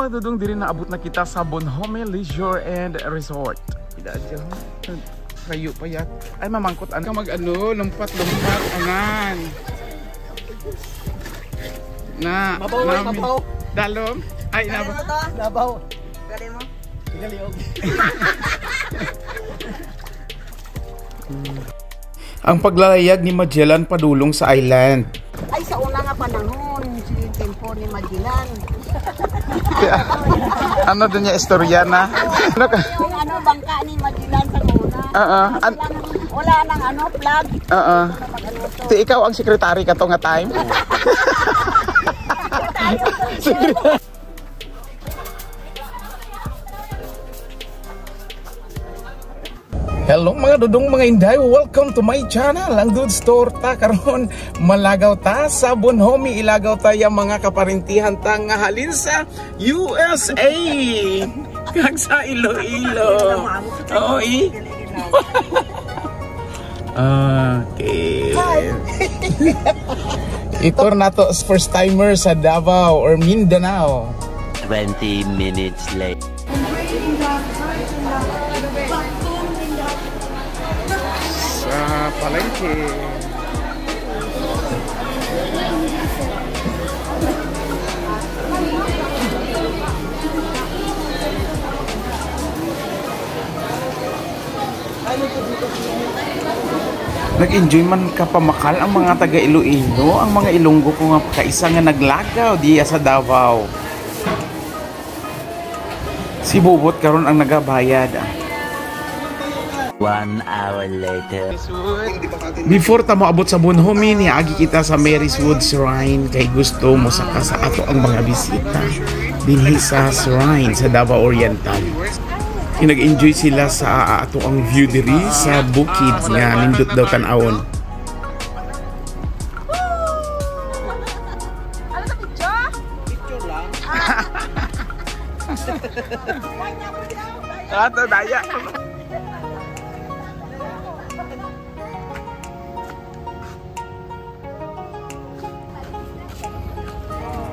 mga dudong, diri naabot na kita sa Bonhome Leisure and Resort. Idadya kayo pa yat. Ay mamangkot ka mag-ano, lumpat-lumpat angan. Na, mabaw. Dalom. Ay nabaw. Gali mo? Ginaliog. Ang paglalayag ni Magellan padulong sa island. Ay, sa una nga panahon, si tempo ni Magellan. Ano doon niya istorya na? Yung bangka ni Magellan sa una. Wala nang flag. Ti ikaw ang sekretary ka to nga time? Hello mga dudong, mga inday, welcome to my channel, ang Dudes Torta. Karon malagaw ta sa Bonhome, ilagaw tayo mga kaparintihan ta nga halin sa USA. Kag sa Iloilo. Oo Okay. Itor na to first timer sa Davao or Mindanao. 20 minutes late. Sa palengke. Nag-enjoy man ka pamakal ang mga taga Iloilo, ang mga Ilonggo ko nga kaisa nga naglagaw diya sa Davao. Si Bobot karon ang nagabayad. 1 hour later. Before ta moabot sa Bonhome, niagi kita sa Maryswood Shrine kay gusto mo saka sa ato ang mga bisita dinhi sa shrine sa Davao Oriental. Nag-enjoy sila sa ato ang view diri sa bukid nga nindot daw tan-awon. Ano sa picture? Picture lang. Ato daya.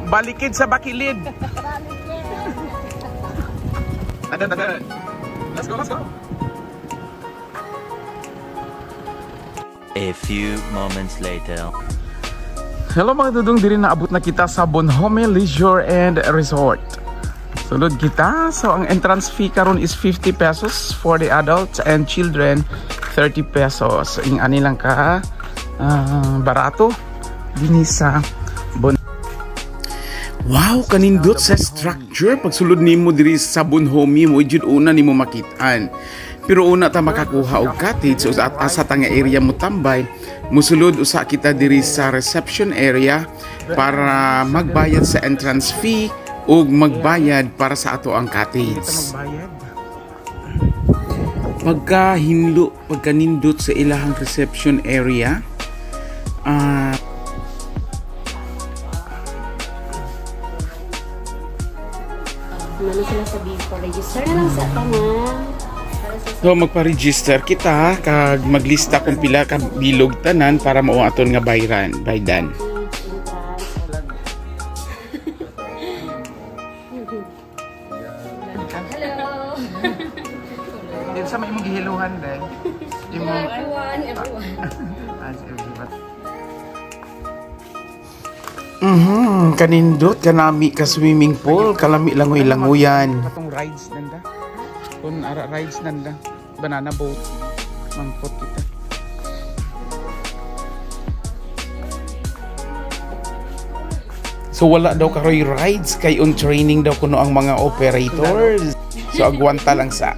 Balikid sa bakilid. Ada. Let's go. A few moments later. Hello mga dudong, diri naabot na kita sa Bonhome Leisure and Resort. Sulod kita. So ang entrance fee karon is 50 pesos for the adults and children 30 pesos. Ing ani lang ka barato dinhi sa Bonhome. Wow, kanindot sa structure. Pagsulod nimo diri sa Bonhome mo, jud una nimo makitaan. Pero una ta makakuha og cottage o asa ta nga area mo tambay, musulod usa kita diri sa reception area para magbayad sa entrance fee o magbayad para sa ato ang cottage. Pagkanindot sa ilahang reception area, Ano sila sabihin ko, register na lang sa tangan. So magpa-register kita kag maglista kung pila ka bilog tanan para mao aton nga baydan. Hello. Din sa may imong gihiluhan dai. Everyone. Kanindot kanami ka swimming pool, kalami langoy-langoyan. Katong rides nanda. Kun ara rides nanda, banana boat. Mangkot kita. So wala daw karoy rides kay on training daw kuno ang mga operators. So agwanta lang sa.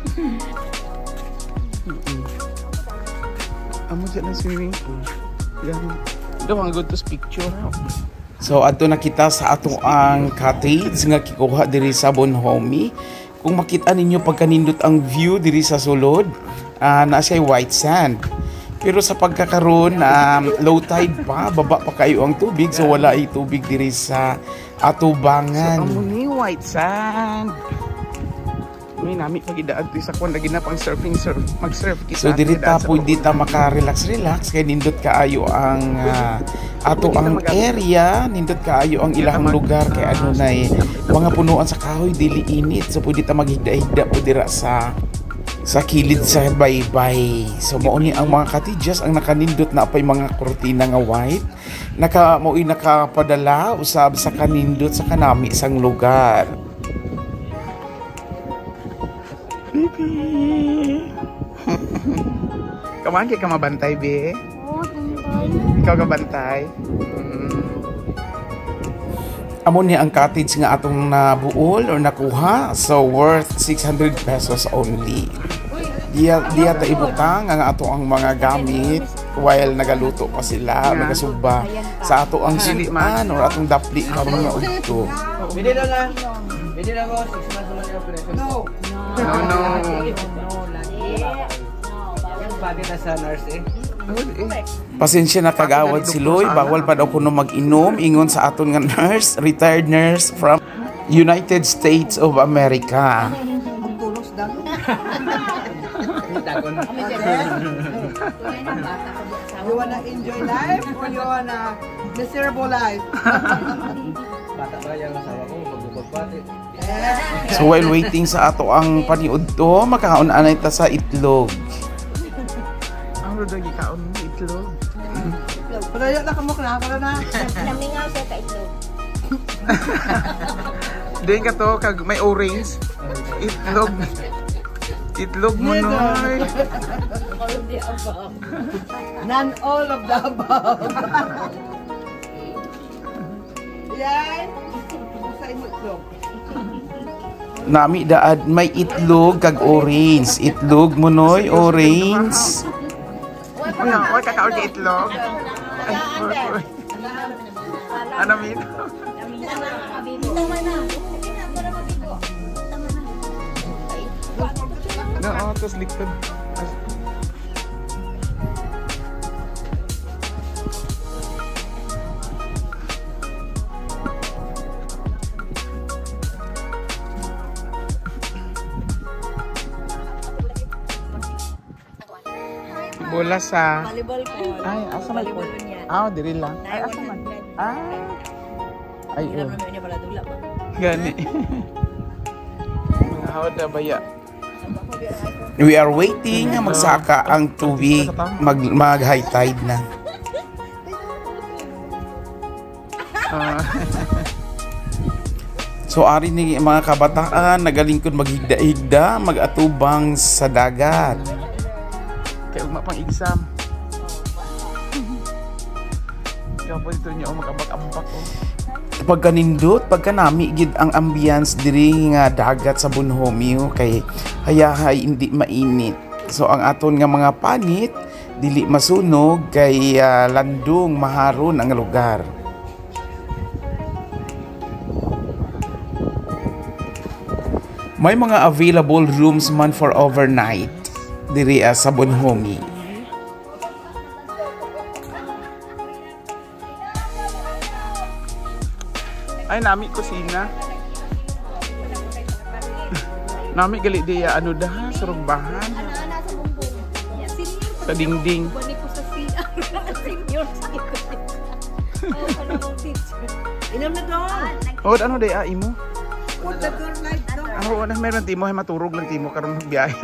Amo dyan ang swimming pool. Daw ang good to picture. So ato na kita sa ato ang cottage nga kikuha diri sa Bonhome. Kung makita ninyo pagkanindot ang view diri sa sulod, na siya white sand. Pero sa pagkakaroon low tide pa, baba pa kayo ang tubig, so wala ay tubig diri sa atubangan. So amo ni white sand. May nami pagidaan to sa kwan lagi na pang surfing mag-surf kita. So diri ta pwede ta maka-relax kay nindot kaayo ang ato ang area nindot kaayo ang ilahang lugar kay ano nay mga punuan sa kahoy dili init so pwede ta maghigda-higda po dira sa kilid sa baybay. So mao ni ang mga cottages ang nakanindot na apay mga kurtina nga white mao'y nakapadala usab sa kanindot sa kanami sang lugar. Bibi. Kaman kay ka mabantay be? Ikaw ka bantay? Amo ni ang cottage nga atong nabuol or nakuha, so worth 600 pesos only. Diya ta ibutang ang ato ang mga gamit while nagaluto pa sila, nagasugba sa ato ang sulian or atong dapli karon nga udto. Bili na lang. Bili na ko 6 months naman yung operation. No. Bakit na sa nurse eh? Pasensya na kagawad si Loy, bawal pa daw kuno mag-inom ingon sa aton nga nurse, retired nurse from United States of America. Magtulos daw. You wanna enjoy life or you wanna miserable life? Bata ba yung asawa ko magbubagbati? So while waiting sa ato ang paniud to, makaon-anay ta sa itlog. Ang rodagi kaon mo itlog. Palayo na kamo para na. Namingaw siya ka itlog. Diyan ka to, kag may orange. Itlog. Itlog mo noy. All of the above. None all of the above. Yan. Sa imo itlog. Nami daad may itlog kag orange. Itlog mo noy, orange. Oy, kakaon ka itlog. Ano mito? No, tapos likod. Bola sa... Volleyball ko. Ay, asa man? Volleyball niya. Ah, diri lang. Ay, asa man? Ah. Ay, Alam naman niya pala dula pa. gani. Mga hawad na baya. We are waiting nga magsaka ang tubig. Mag high tide na. So ari ni mga kabataan nagalingkod maghigda-higda, mag-atubang sa dagat. Kaya ugma pang exam. Kapag ito niyo mag-ambak-ambak ko. Pagkanindot, pagkanami gid ang ambience diri nga dagat sa Bonhomio kay hayahay hindi mainit. So ang aton nga mga panit dili masunog kay landong maharon ang lugar. May mga available rooms man for overnight diri sa Bonhomio. Ay, nami kusina. Nami gali diya ano dah, surugbahan. Sa dingding. Bani ko sa senior. Inom na doon. Oh, ano diya imo? Put the good light doon. Ano na meron timo hay maturog lang timo karon magbiyahe.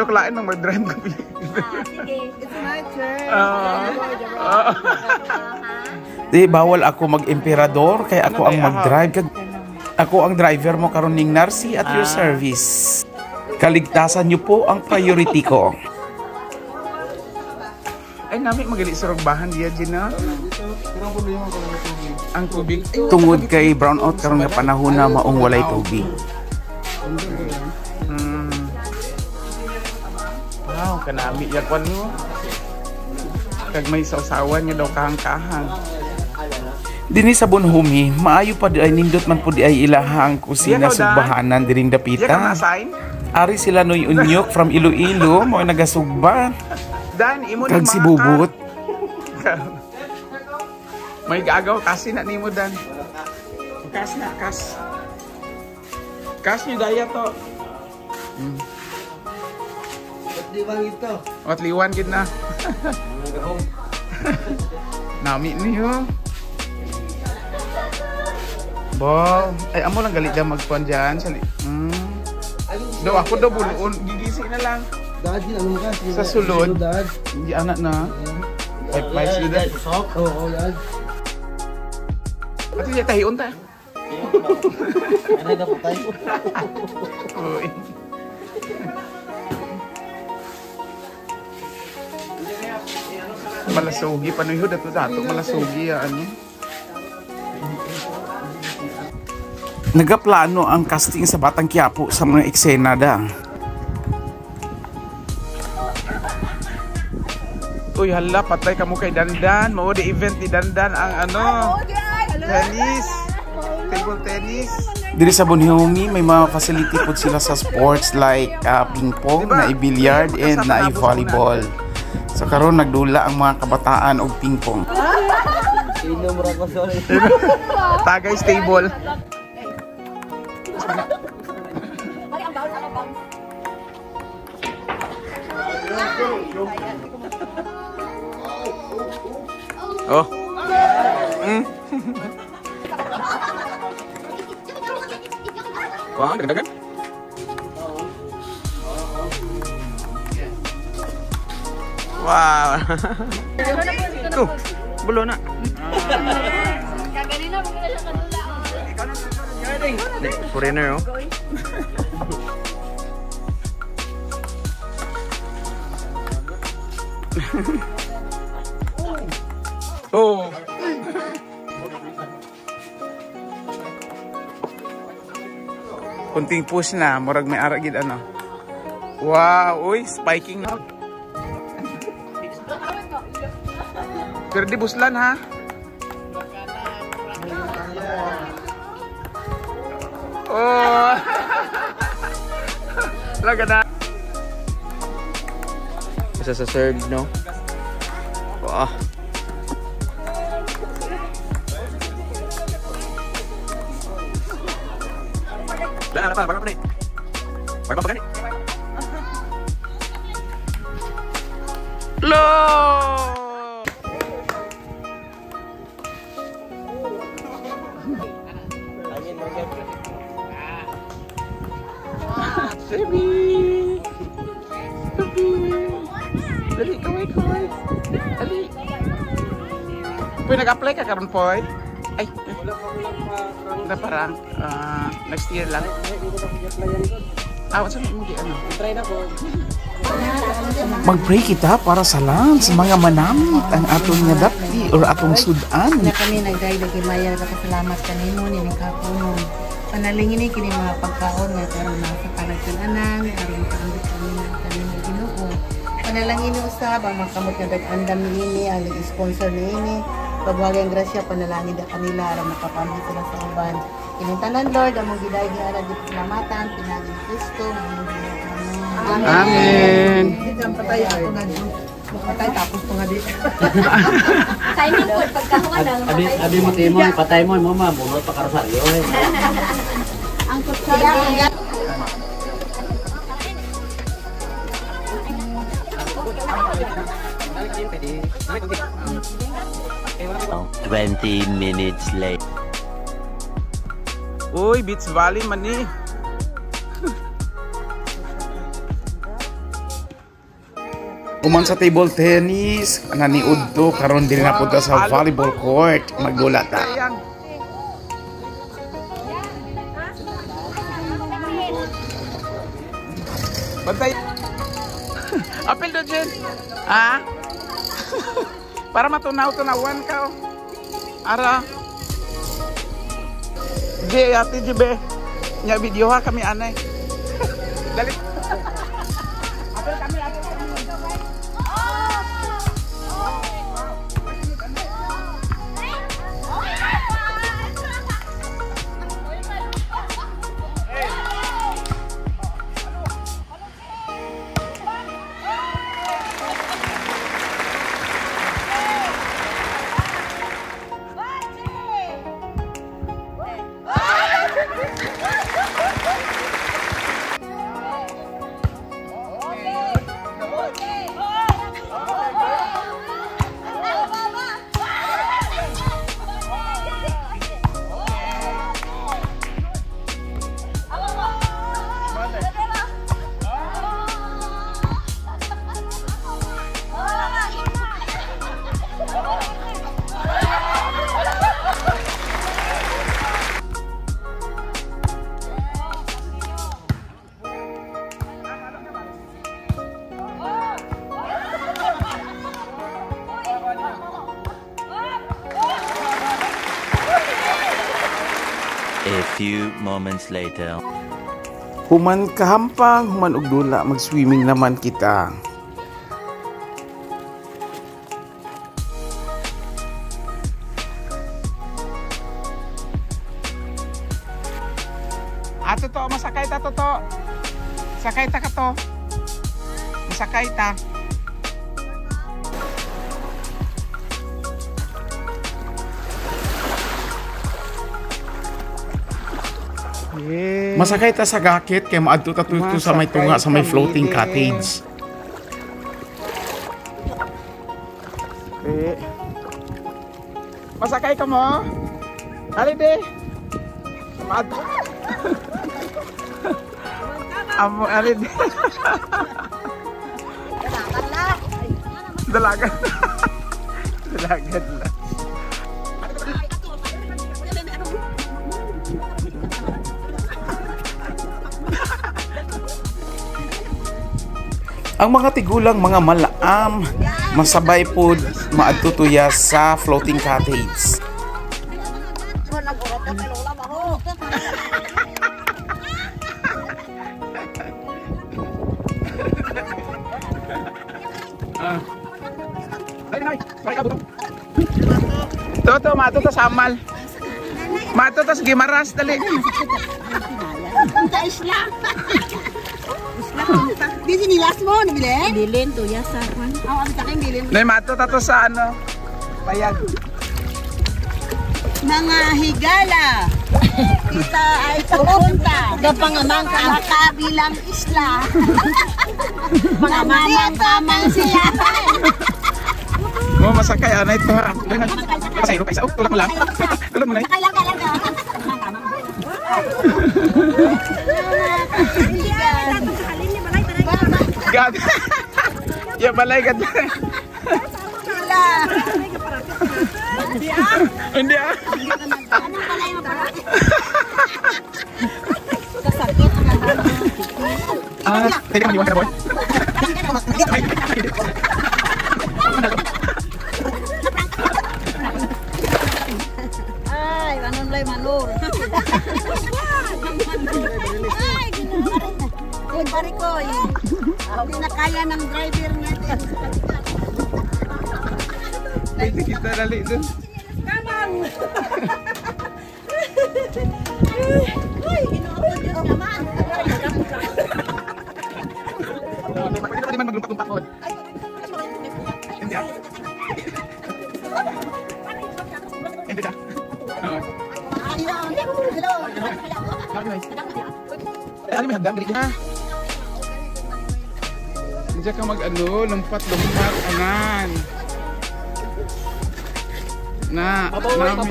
Dok lain nang mag-drive ko. Sige. It's my turn. Di bawal ako mag-emperador kay ako ang mag-drive. Ako ang driver mo karon ning Narcy at your service. Kaligtasan niyo po ang priority ko. Ay nami magali sa rugbahan diya Gina. Ang tubig tungod kay brownout karon nga panahon na maong walay tubig. Wow, kanami yakwan mo. Kag may sausawan niya daw kahang-kahang. Dini sa Bonhomio, maayo pa di ay nindot man po di ay ilahang kusina sugbahanan diring dapita. Ari sila noy unyok from Iloilo mo nagasugba. Dan imo kag si Bubut. May gagaw kasi na nimo Dan. Kas na kas. Kas ni daya to. At liwang ito. At liwan gid na. Nami niyo. Bo, ay amo lang galit dyan magkuhan dyan. Do ako do buluon, gigisi na lang. Dad, ano ka? Sa sulod. Dad. Hindi anak na. Ay, sila. Oo, Dad. At hindi tahiyon ta. Ano na po tayo? Uy. Malasugi, panuhod ato dato, malasugi ano. Nagaplano ang casting sa Batang Quiapo sa mga eksena da. Uy, hala, patay ka mo kay Dandan. Mao di event ni Dandan ang ano, tennis, table tennis. Diri sa Bonhomi may mga facility po sila sa sports like ping pong, na billiard and na volleyball. So karon nagdula ang mga kabataan og ping pong. Sino mo ko sorry. Tagay stable. Oh. Wah, deg-degan. Wow. Tuh, belum nak. Kaganina mo na siya kanula. Foreigner, oh. Oh. Kunting push na, murag may ara gid ano. Wow, uy, spiking na. Pero di buslan ha. Oh. Laga na. Isa sa serve, no? Wah. Dah, apa ni? Apa ni? Lo. Sebi. Dali, kaway. Dali. Pwede nag-apply ka karon Poy? Ay, na parang next year lang. What's mo ano? Try na ko. Mag-pray kita para sa lang sa mga manamit ang atong nga dapti or atong sudan. Na kami nagdahil nagimaya salamat kanimo ni kapunon. Panalingin ni kini mga pagkaon nga karon nasa panagkananan aron kaambit kami ng kanimo Ginoo. Panalangin ni usab ang makamot nga dag-andam niini ang sponsor niini. Pagwagay ang grasya panalangin da kanila aron makapamit sila sa uban. Kining tanan Lord among gidaygi ara di pasalamatan pinagi ni Kristo. Amen. Patay ako nga patay tapos pa nga di. Timing po, pagkakuha lang. Abi mo timo, patay mo ma, bunot pa karosaryo. Ang kutsara. 20 minutes later. Uy, Beach Valley man ni. Uman sa table tennis, naniud to karon din na punta sa volleyball court. Magdula ta. Bantay. Apel do Jen. Ah? Para matunaw-tunawan ka. Oh. Ara. Di ati di be. Nya video ha kami anay. Dali. Apel kami. A few moments later. Human kahampang, human og dula, mag-swimming naman kita. Ato to, masakay ta to. Sakay ta ka to. Masakay ta. Yeah. Masakay ta sa gakit kay maadto ta tuto sa may tunga sa may floating cottage. Okay. Masakay ka mo? Alide. Maadto. Amo alide. Dalagan. Dalagan lang. Ang mga tigulang mga malaam masabay po maadtutuya sa floating cottage. Toto, matuto sa amal. Matuto sa Gimaras, dali. Sa isla. Di sinilas mo, nibilin? Bilin, tuya sa kwan. Ang sa akin, bilin. Nay, matuto to sa ano? Payag. Mga higala. Kita ay pupunta. Gapangamang kabilang isla. Pangamang tamang sila. Mo masakay ana ito ha. Pasay ro, paisa. Tulak mo lang. Tulak mo na. Sakay lang. Gag. Ya balay gad. Sila. Hindi ah. Anong balay mo para? Kasakit na lang. Pwede ka maniwan ka na, boy? Ay, manon lay manur. Ay, ginawa. Uy, barikoy. Hindi na kaya ng driver natin. Pwede kita dali dun. Kamang! Uy, ginawa Diyos naman. Pwede man maglumpak-lumpak ko. Hindi ah. Hindi ka. Ano may hagdan? Dili ka. Diyan ka mag-ano, lumpat-lumpat, anan. Na, namin.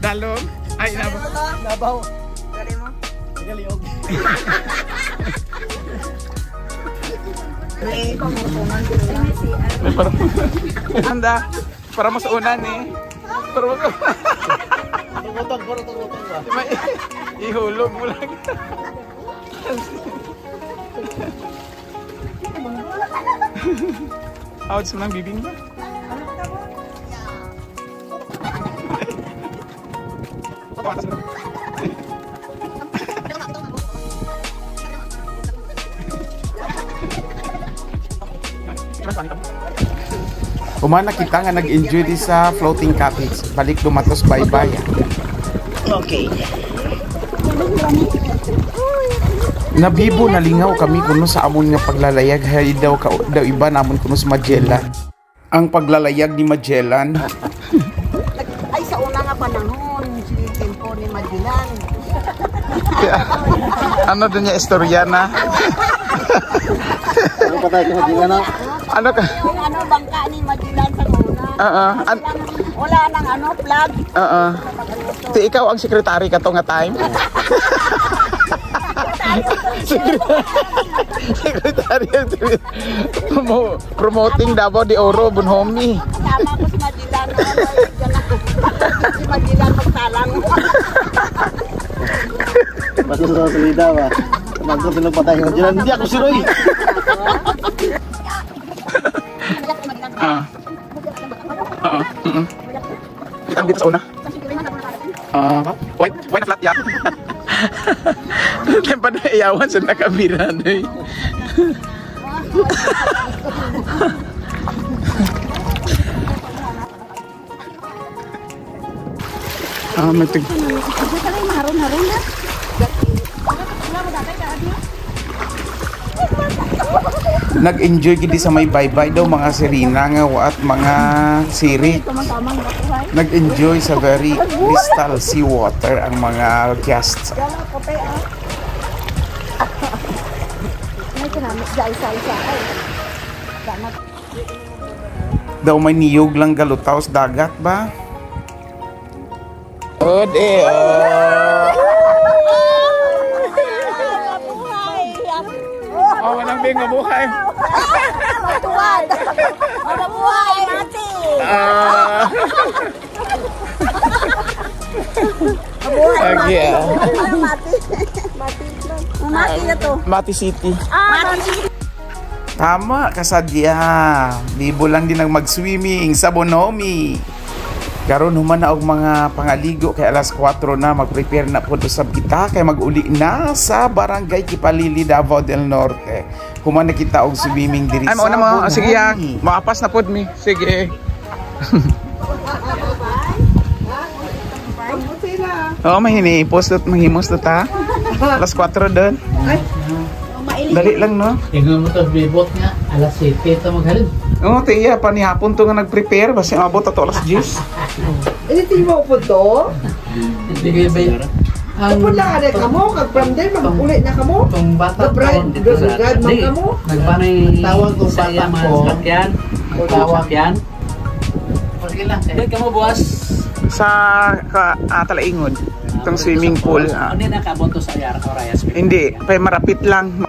Dalong? Ay, nabaw. Nabaw. Dali mo? Galiog. May pamurtungan ko lang. May parang... Handa, para mas unan eh. Para mas unan. Turutong ba? Ihulog mo lang. Outs mo ng bibing ba? Umana kita nga nag-enjoy di sa floating cottage. Balik dumatos bye-bye. Okay. Nabibo nalingaw kami kuno sa amon nga paglalayag hay daw iba namon kuno sa Magellan. Ang paglalayag ni Magellan. Ay, sa una nga panahon, silipin po ni Magellan. Ano din niya istorya na? Ano patay ko Magellan na? Ano ka? Yung bangka ni Magellan sa una. Wala nang flag. Ti ikaw ang sekretary ka to nga time. Sekretary promoting Davao de Oro Bonhomme. Kasama ko si Magellan. Si Magellan magsalang. Basta sa salida ba? Nagkot sila patay ko Magellan. Hindi ako si Roy. Kita dito sa una. White na flat. Ya. Tempat na iyawan sa nakabira na eh. Matig. Nag-enjoy gidi sa may bye-bye daw mga sirina nga at mga siri. Nag-enjoy sa very crystal seawater ang mga guests. Daw may niyog lang galutaw sa dagat ba? Ode, oh, walang bing mabuhay. Matuwad. Mabuhay, mati. Mabuhay, mati. Mati. Mati na to. Mati City. Mati. Tama, kasadya. Libo lang din ang mag-swimming sa Bonomi. Karon human na og mga pangaligo kay alas 4 na mag-prepare na pud usab kita kay mag-uli na sa Barangay Kipalili, Davao del Norte. Human na kita og swimming diri sa Bonomi. Sige yang, maapas na pud mi. Sige. Oh, mahini post mahimos ta. Alas 4 doon. Dali lang no. Tingnan mo to bibot nga alas 7 ta maghalin. Oh, tiya panihapon to nga nag-prepare basta abot ato alas 10. Hindi mo po to? Hindi kayo ba yun? Ang lang ada kamo kag from there mag-ulit na kamo. Itong bata Brad, gad man kamo. Nagbanay tawag ko sa iya mga sakyan. Tawag yan. Okay lang. Dahil kamo buwas. Sa Talaingon, itong swimming pool. Hindi na kabonto sa ayar orayas. Hindi, pay marapit lang.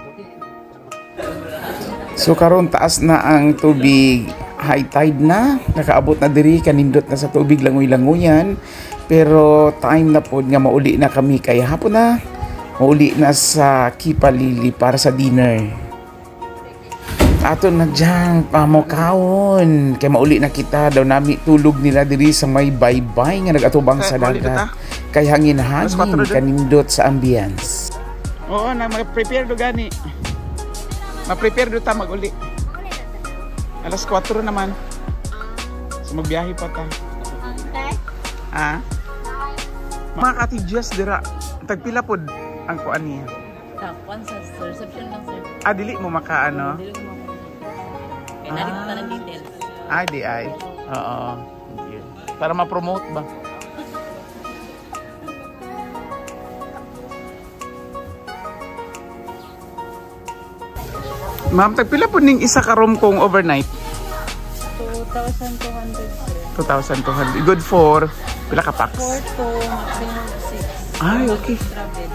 So karon taas na ang tubig, high tide na, nakaabot na diri, kanindot na sa tubig langoy-langoyan. Pero time na po nga mauli na kami kay hapon na. Mauli na sa Kipalili para sa dinner. Ato na dyan, pamukawon. Kaya mauli na kita daw nami tulog nila diri sa may baybay nga nagatubang sa dagat. Kay hangin-hangin kanindot sa ambience. Oo, na mag-prepare do gani. Ma-prepare do ta mag-uli. Alas 4 naman. So magbiyahe pa ta. Ah? Mga katidyas dira. Tagpila pod ang kuan niya. Takpan sa reception lang sir. Ah, dili mo makaano? Dili ko mo. Kaya narin kita ng details. Ay, di ay. Oo. Okay. Para ma-promote ba? Ma'am, tagpila po ning isa ka room kong overnight? 2,200 sir. 2,200. Good for pila ka packs? 4 to maximum 6. Ay, okay. Extra bed.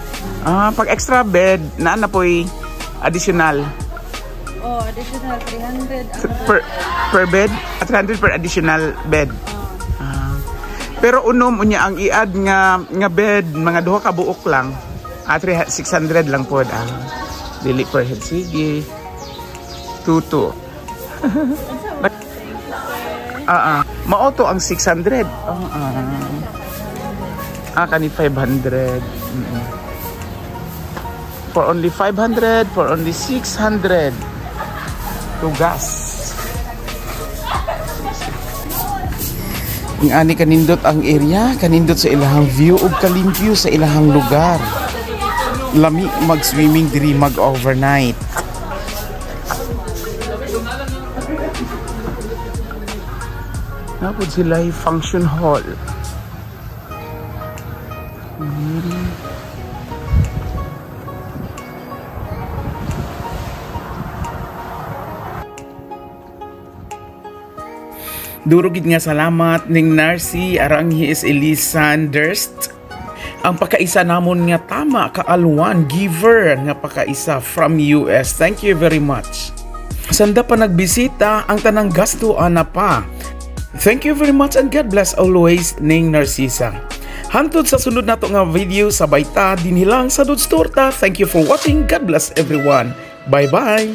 Pag extra bed, na po'y additional? Oh, additional 300. Per bed? 300 per additional bed? Pero unom, unya ang i-add nga bed, mga duha ka buok lang. 600 lang po. Dili per head. Sige. 2. Maoto ang 600. Kanit 500. For only 500, for only 600. Tugas. Ang ani kanindot ang area, kanindot sa ilahang view ug kalimpyo sa ilahang lugar. Lami mag-swimming diri mag-overnight. Napod sila yung function hall. Durugid nga salamat ning Narcy Aranghi Elisan Durst. Ang pakaisa namon nga tama kaalwan giver nga pakaisa from US. Thank you very much. Sanda pa nagbisita ang tanang gasto ana pa. Thank you very much and God bless always ning Narcisa. Hantod sa sunod nato nga video sabay ta dinhilang sa Dudes Torta. Thank you for watching. God bless everyone. Bye bye.